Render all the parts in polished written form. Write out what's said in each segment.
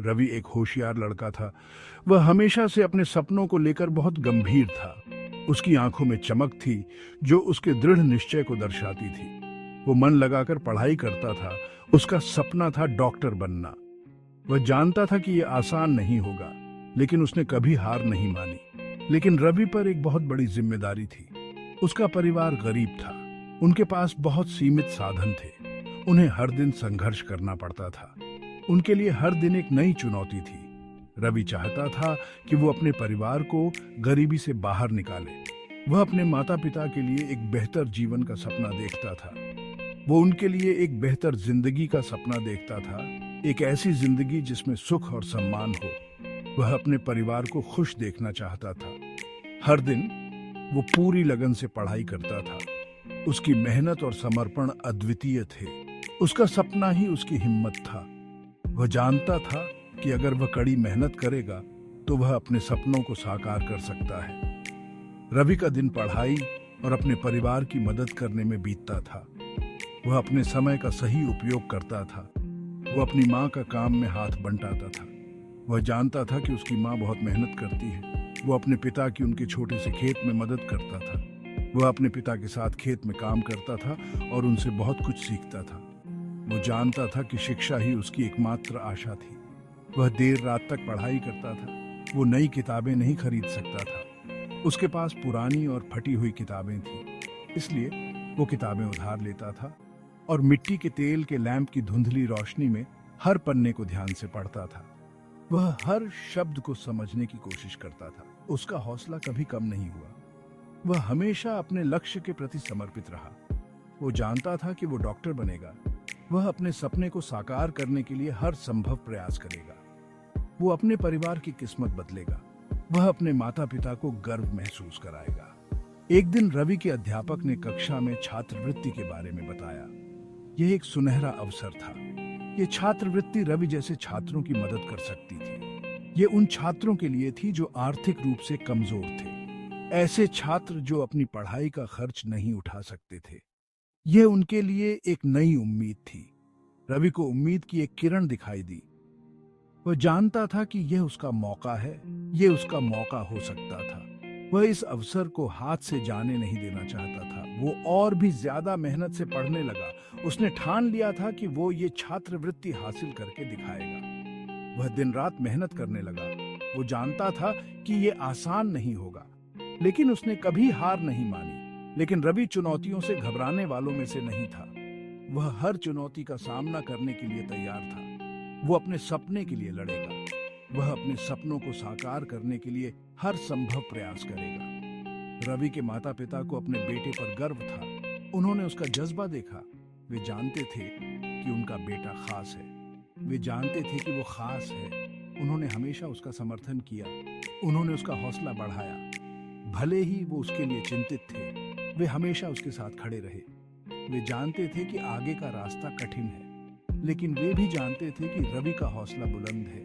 रवि एक होशियार लड़का था। वह हमेशा से अपने सपनों को लेकर बहुत गंभीर था। उसकी आंखों में चमक थी जो उसके दृढ़ निश्चय को दर्शाती थी। वो मन लगाकर पढ़ाई करता था। उसका सपना था डॉक्टर बनना। वह जानता था कि यह आसान नहीं होगा, लेकिन उसने कभी हार नहीं मानी। लेकिन रवि पर एक बहुत बड़ी जिम्मेदारी थी। उसका परिवार गरीब था। उनके पास बहुत सीमित साधन थे। उन्हें हर दिन संघर्ष करना पड़ता था। उनके लिए हर दिन एक नई चुनौती थी। रवि चाहता था कि वो अपने परिवार को गरीबी से बाहर निकाले। वह अपने माता पिता के लिए एक बेहतर जीवन का सपना देखता था। वो उनके लिए एक बेहतर जिंदगी का सपना देखता था, एक ऐसी जिंदगी जिसमें सुख और सम्मान हो। वह अपने परिवार को खुश देखना चाहता था। हर दिन वो पूरी लगन से पढ़ाई करता था। उसकी मेहनत और समर्पण अद्वितीय थे। उसका सपना ही उसकी हिम्मत था। वह जानता था कि अगर वह कड़ी मेहनत करेगा तो वह अपने सपनों को साकार कर सकता है। रवि का दिन पढ़ाई और अपने परिवार की मदद करने में बीतता था। वह अपने समय का सही उपयोग करता था। वह अपनी माँ का काम में हाथ बंटाता था। वह जानता था कि उसकी माँ बहुत मेहनत करती है। वो अपने पिता की उनके छोटे से खेत में मदद करता था। वह अपने पिता के साथ खेत में काम करता था और उनसे बहुत कुछ सीखता था। वो जानता था कि शिक्षा ही उसकी एकमात्र आशा थी। वह देर रात तक पढ़ाई करता था। वो नई किताबें नहीं खरीद सकता था। उसके पास पुरानी और फटी हुई किताबें थीं, इसलिए वो किताबें उधार लेता था और मिट्टी के तेल के लैंप की धुंधली रोशनी में हर पन्ने को ध्यान से पढ़ता था। वह हर शब्द को समझने की कोशिश करता था। उसका हौसला कभी कम नहीं हुआ। वह हमेशा अपने लक्ष्य के प्रति समर्पित रहा। वो जानता था कि वो डॉक्टर बनेगा। वह अपने सपने को साकार करने के लिए हर संभव प्रयास करेगा। वो अपने परिवार की किस्मत बदलेगा। वह अपने माता पिता को गर्व महसूस कराएगा। एक दिन रवि के अध्यापक ने कक्षा में छात्रवृत्ति के बारे में बताया। यह एक सुनहरा अवसर था। ये छात्रवृत्ति रवि जैसे छात्रों की मदद कर सकती थी। ये उन छात्रों के लिए थी जो आर्थिक रूप से कमजोर थे, ऐसे छात्र जो अपनी पढ़ाई का खर्च नहीं उठा सकते थे। यह उनके लिए एक नई उम्मीद थी। रवि को उम्मीद की एक किरण दिखाई दी। वह जानता था कि यह उसका मौका है, यह उसका मौका हो सकता था। वह इस अवसर को हाथ से जाने नहीं देना चाहता था। वो और भी ज्यादा मेहनत से पढ़ने लगा। उसने ठान लिया था कि वो ये छात्रवृत्ति हासिल करके दिखाएगा। वह दिन रात मेहनत करने लगा। वो जानता था कि ये आसान नहीं होगा, लेकिन उसने कभी हार नहीं मानी। लेकिन रवि चुनौतियों से घबराने वालों में से नहीं था। वह हर चुनौती का सामना करने के लिए तैयार था। वो अपने सपने के लिए लड़ेगा। वह अपने सपनों को साकार करने के लिए हर संभव प्रयास करेगा। रवि के माता पिता को अपने बेटे पर गर्व था। उन्होंने उसका जज्बा देखा। वे जानते थे कि उनका बेटा खास है। वे जानते थे कि वो खास है। उन्होंने हमेशा उसका समर्थन किया। उन्होंने उसका हौसला बढ़ाया। भले ही वो उसके लिए चिंतित थे, वे हमेशा उसके साथ खड़े रहे। वे जानते थे कि आगे का रास्ता कठिन है, लेकिन वे भी जानते थे कि रवि का हौसला बुलंद है।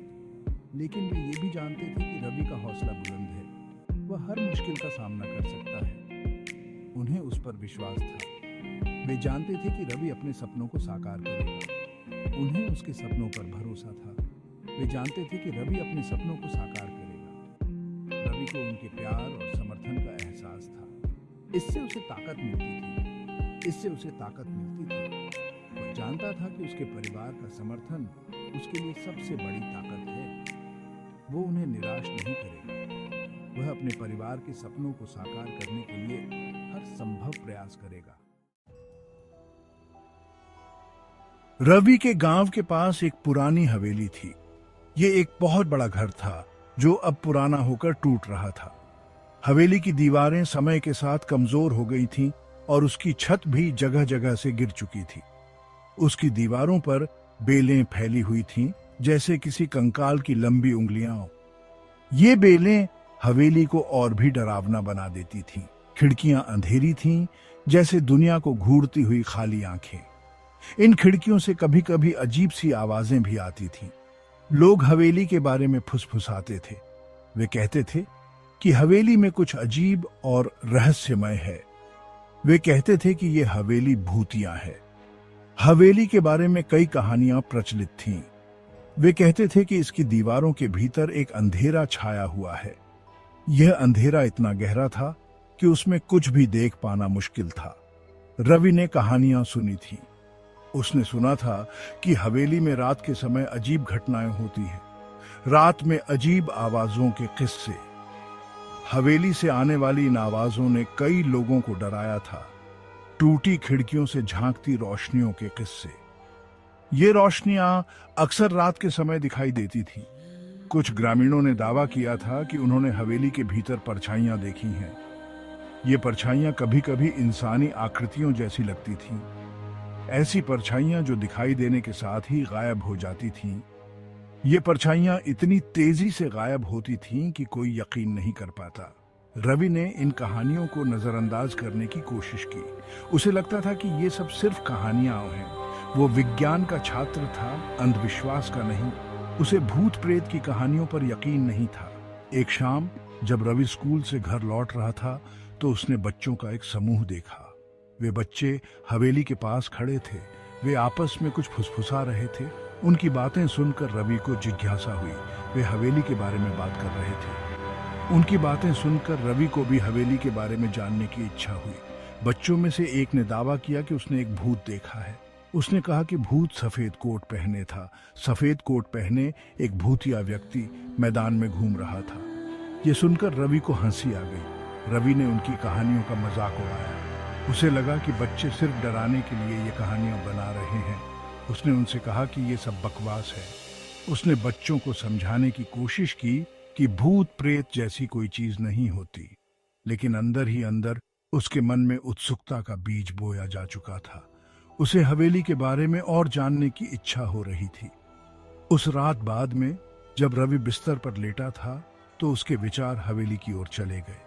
वह हर मुश्किल का सामना कर सकता है। उन्हें उस पर विश्वास था। वे जानते थे कि रवि अपने सपनों को साकार करेगा। उन्हें उसके सपनों पर भरोसा था। वे जानते थे कि रवि अपने सपनों को साकार करेगा। रवि को उनके प्यार और समर्थन का एहसास था। इससे उसे ताकत मिलती थी। वह जानता था कि उसके परिवार का समर्थन उसके लिए सबसे बड़ी ताकत है। वो उन्हें निराश नहीं करेगा। वह अपने परिवार के सपनों को साकार करने के लिए हर संभव प्रयास करेगा। रवि के गांव के पास एक पुरानी हवेली थी। ये एक बहुत बड़ा घर था जो अब पुराना होकर टूट रहा था। हवेली की दीवारें समय के साथ कमजोर हो गई थीं और उसकी छत भी जगह जगह से गिर चुकी थी। उसकी दीवारों पर बेलें फैली हुई थीं, जैसे किसी कंकाल की लंबी उंगलियां। ये बेलें हवेली को और भी डरावना बना देती थीं। खिड़कियां अंधेरी थीं, जैसे दुनिया को घूरती हुई खाली आंखें। इन खिड़कियों से कभी कभी अजीब सी आवाजें भी आती थीं। लोग हवेली के बारे में फुसफुसाते थे। वे कहते थे कि हवेली में कुछ अजीब और रहस्यमय है। वे कहते थे कि यह हवेली भूतिया है। हवेली के बारे में कई कहानियां प्रचलित थीं। वे कहते थे कि इसकी दीवारों के भीतर एक अंधेरा छाया हुआ है। यह अंधेरा इतना गहरा था कि उसमें कुछ भी देख पाना मुश्किल था। रवि ने कहानियां सुनी थी। उसने सुना था कि हवेली में रात के समय अजीब घटनाएं होती हैं, रात में अजीब आवाजों के किस्से। हवेली से आने वाली इन आवाजों ने कई लोगों को डराया था। टूटी खिड़कियों से झांकती रोशनियों के किस्से। ये रोशनियां अक्सर रात के समय दिखाई देती थी। कुछ ग्रामीणों ने दावा किया था कि उन्होंने हवेली के भीतर परछाइयां देखी हैं। ये परछाइयां कभी कभी इंसानी आकृतियों जैसी लगती थीं। ऐसी परछाइयां जो दिखाई देने के साथ ही गायब हो जाती थीं। ये परछाइयां इतनी तेजी से गायब होती थीं कि कोई यकीन नहीं कर पाता। रवि ने इन कहानियों को नजरअंदाज करने की कोशिश की। उसे लगता था कि ये सब सिर्फ कहानियां हैं। वो विज्ञान का छात्र था, अंधविश्वास का नहीं। उसे भूत प्रेत की कहानियों पर यकीन नहीं था। एक शाम जब रवि स्कूल से घर लौट रहा था तो उसने बच्चों का एक समूह देखा। वे बच्चे हवेली के पास खड़े थे। वे आपस में कुछ फुसफुसा रहे थे। उनकी बातें सुनकर रवि को जिज्ञासा हुई। वे हवेली के बारे में बात कर रहे थे। उनकी बातें सुनकर रवि को भी हवेली के बारे में जानने की इच्छा हुई। बच्चों में से एक ने दावा किया कि उसने एक भूत देखा है। उसने कहा कि भूत सफेद कोट पहने था। सफेद कोट पहने एक भूतिया व्यक्ति मैदान में घूम रहा था। ये सुनकर रवि को हंसी आ गई। रवि ने उनकी कहानियों का मजाक उड़ाया। उसे लगा कि बच्चे सिर्फ डराने के लिए ये कहानियां बना रहे हैं। उसने उनसे कहा कि ये सब बकवास है। उसने बच्चों को समझाने की कोशिश की कि भूत प्रेत जैसी कोई चीज नहीं होती, लेकिन अंदर ही अंदर उसके मन में उत्सुकता का बीज बोया जा चुका था। उसे हवेली के बारे में और जानने की इच्छा हो रही थी। उस रात बाद में जब रवि बिस्तर पर लेटा था तो उसके विचार हवेली की ओर चले गए।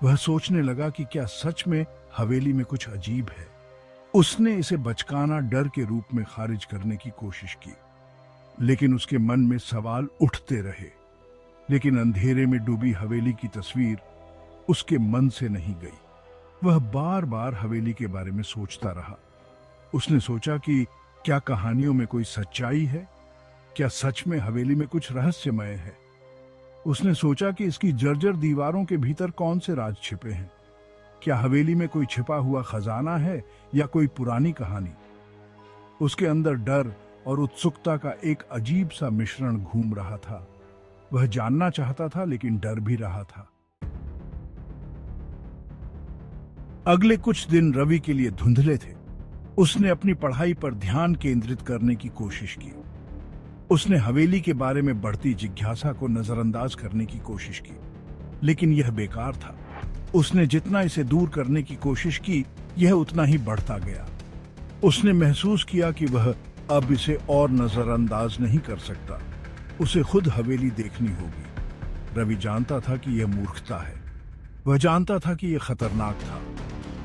वह सोचने लगा कि क्या सच में हवेली में कुछ अजीब है। उसने इसे बचकाना डर के रूप में खारिज करने की कोशिश की, लेकिन उसके मन में सवाल उठते रहे। लेकिन अंधेरे में डूबी हवेली की तस्वीर उसके मन से नहीं गई। वह बार बार हवेली के बारे में सोचता रहा। उसने सोचा कि क्या कहानियों में कोई सच्चाई है? क्या सच में हवेली में कुछ रहस्यमय है? उसने सोचा कि इसकी जर्जर दीवारों के भीतर कौन से राज छिपे हैं। क्या हवेली में कोई छिपा हुआ खजाना है या कोई पुरानी कहानी? उसके अंदर डर और उत्सुकता का एक अजीब सा मिश्रण घूम रहा था। वह जानना चाहता था लेकिन डर भी रहा था। अगले कुछ दिन रवि के लिए धुंधले थे। उसने अपनी पढ़ाई पर ध्यान केंद्रित करने की कोशिश की। उसने हवेली के बारे में बढ़ती जिज्ञासा को नजरअंदाज करने की कोशिश की, लेकिन यह बेकार था। उसने जितना इसे दूर करने की कोशिश की, यह उतना ही बढ़ता गया। उसने महसूस किया कि वह अब इसे और नजरअंदाज नहीं कर सकता। उसे खुद हवेली देखनी होगी। रवि जानता था कि यह मूर्खता है। वह जानता था कि यह खतरनाक था,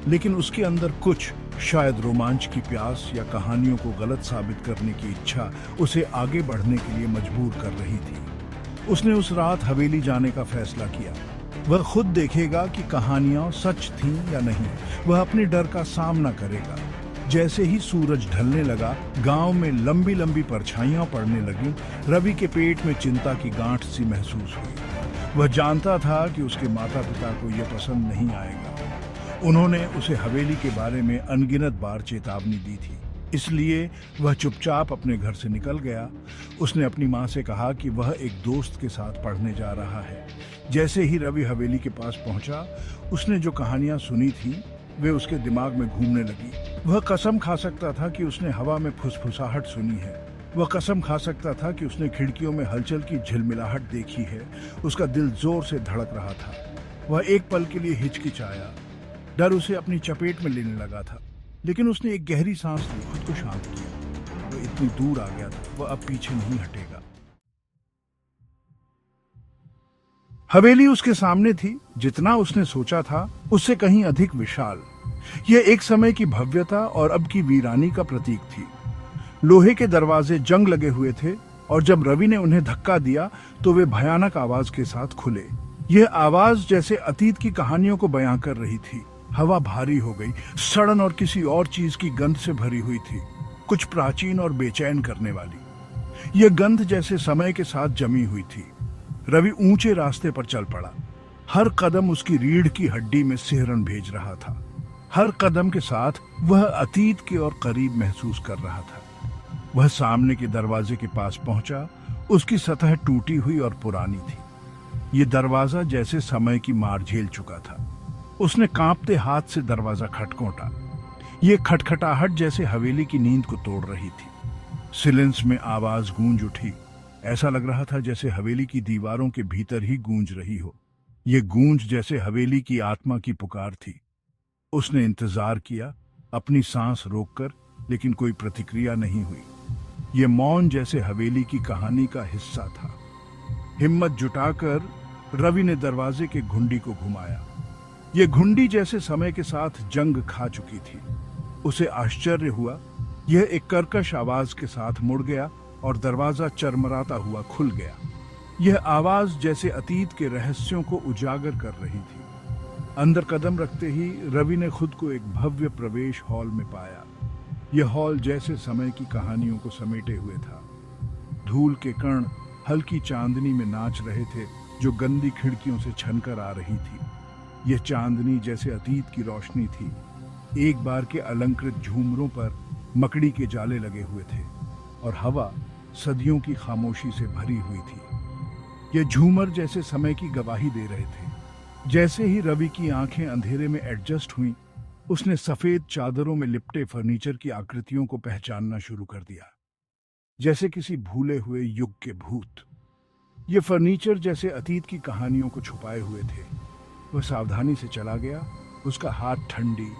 लेकिन उसके अंदर कुछ, शायद रोमांच की प्यास या कहानियों को गलत साबित करने की इच्छा उसे आगे बढ़ने के लिए मजबूर कर रही थी। उसने उस रात हवेली जाने का फैसला किया। वह खुद देखेगा कि कहानियां सच थीं या नहीं। वह अपने डर का सामना करेगा। जैसे ही सूरज ढलने लगा, गांव में लंबी लंबी परछाइयां पड़ने लगीं। रवि के पेट में चिंता की गांठ सी महसूस हुई। वह जानता था कि उसके माता पिता को यह पसंद नहीं आएगा। उन्होंने उसे हवेली के बारे में अनगिनत बार चेतावनी दी थी। इसलिए वह चुपचाप अपने घर से निकल गया। उसने अपनी माँ से कहा कि वह एक दोस्त के साथ पढ़ने जा रहा है। जैसे ही रवि हवेली के पास पहुंचा, उसने जो कहानियां सुनी थी वे उसके दिमाग में घूमने लगी। वह कसम खा सकता था कि उसने हवा में फुसफुसाहट सुनी है। वह कसम खा सकता था कि उसने खिड़कियों में हलचल की झिलमिलाहट देखी है। उसका दिल जोर से धड़क रहा था। वह एक पल के लिए हिचकिचाया। डर उसे अपनी चपेट में लेने लगा था, लेकिन उसने एक गहरी सांस ली, खुद को शांत किया। वह इतनी दूर आ गया था, वह अब पीछे नहीं हटेगा। हवेली उसके सामने थी। जितना उसने सोचा था उससे कहीं अधिक विशाल। यह एक समय की भव्यता और अब की वीरानी का प्रतीक थी। लोहे के दरवाजे जंग लगे हुए थे और जब रवि ने उन्हें धक्का दिया तो वे भयानक आवाज के साथ खुले। यह आवाज जैसे अतीत की कहानियों को बयां कर रही थी। हवा भारी हो गई, सड़न और किसी और चीज की गंध से भरी हुई थी, कुछ प्राचीन और बेचैन करने वाली। यह गंध जैसे समय के साथ जमी हुई थी। रवि ऊंचे रास्ते पर चल पड़ा। हर कदम उसकी रीढ़ की हड्डी में सिहरन भेज रहा था। हर कदम के साथ वह अतीत के और करीब महसूस कर रहा था। वह सामने के दरवाजे के पास पहुंचा। उसकी सतह टूटी हुई और पुरानी थी। यह दरवाजा जैसे समय की मार झेल चुका था। उसने कांपते हाथ से दरवाजा खटखोटा। यह खटखटाहट जैसे हवेली की नींद को तोड़ रही थी। सिलेंस में आवाज गूंज उठी। ऐसा लग रहा था जैसे हवेली की दीवारों के भीतर ही गूंज रही हो। यह गूंज जैसे हवेली की आत्मा की पुकार थी। उसने इंतजार किया, अपनी सांस रोककर, लेकिन कोई प्रतिक्रिया नहीं हुई। यह मौन जैसे हवेली की कहानी का हिस्सा था। हिम्मत जुटाकर रवि ने दरवाजे के घुंडी को घुमाया। यह घुंडी जैसे समय के साथ जंग खा चुकी थी। उसे आश्चर्य हुआ। यह एक कर्कश आवाज के साथ मुड़ गया और दरवाजा चरमराता हुआ खुल गया। यह आवाज जैसे अतीत के रहस्यों को उजागर कर रही थी। अंदर कदम रखते ही रवि ने खुद को एक भव्य प्रवेश हॉल में पाया। यह हॉल जैसे समय की कहानियों को समेटे हुए था। धूल के कण हल्की चांदनी में नाच रहे थे, जो गंदी खिड़कियों से छनकर आ रही थी। यह चांदनी जैसे अतीत की रोशनी थी। एक बार के अलंकृत झूमरों पर मकड़ी के जाले लगे हुए थे और हवा सदियों की खामोशी से भरी हुई थी। यह झूमर जैसे समय की गवाही दे रहे थे। जैसे ही रवि की आंखें अंधेरे में एडजस्ट हुईं, उसने सफेद चादरों में लिपटे फर्नीचर की आकृतियों को पहचानना शुरू कर दिया, जैसे किसी भूले हुए युग के भूत। ये फर्नीचर जैसे अतीत की कहानियों को छुपाए हुए थे। वह सावधानी से चला गया। उसका हाथ ठंडी,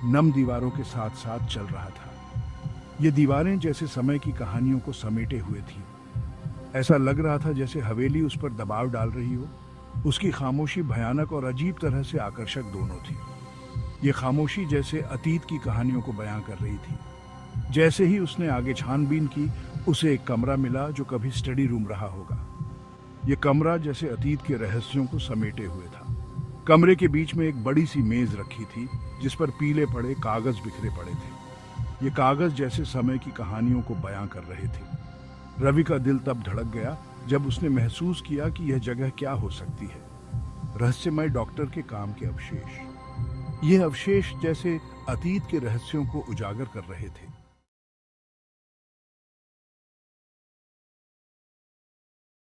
नम दीवारों के साथ साथ चल रहा था। ये दीवारें जैसे समय की कहानियों को समेटे हुए थी। ऐसा लग रहा था जैसे हवेली उस पर दबाव डाल रही हो। उसकी खामोशी भयानक और अजीब तरह से आकर्षक दोनों थी। ये खामोशी जैसे अतीत की कहानियों को बयां कर रही थी। जैसे ही उसने आगे छानबीन की, उसे एक कमरा मिला जो कभी स्टडी रूम रहा होगा। यह कमरा जैसे अतीत के रहस्यों को समेटे हुए था। कमरे के बीच में एक बड़ी सी मेज रखी थी, जिस पर पीले पड़े कागज बिखरे पड़े थे। ये कागज जैसे समय की कहानियों को बयां कर रहे थे। रवि का दिल तब धड़क गया जब उसने महसूस किया कि यह जगह क्या हो सकती है। रहस्यमय डॉक्टर के काम के अवशेष। यह अवशेष जैसे अतीत के रहस्यों को उजागर कर रहे थे।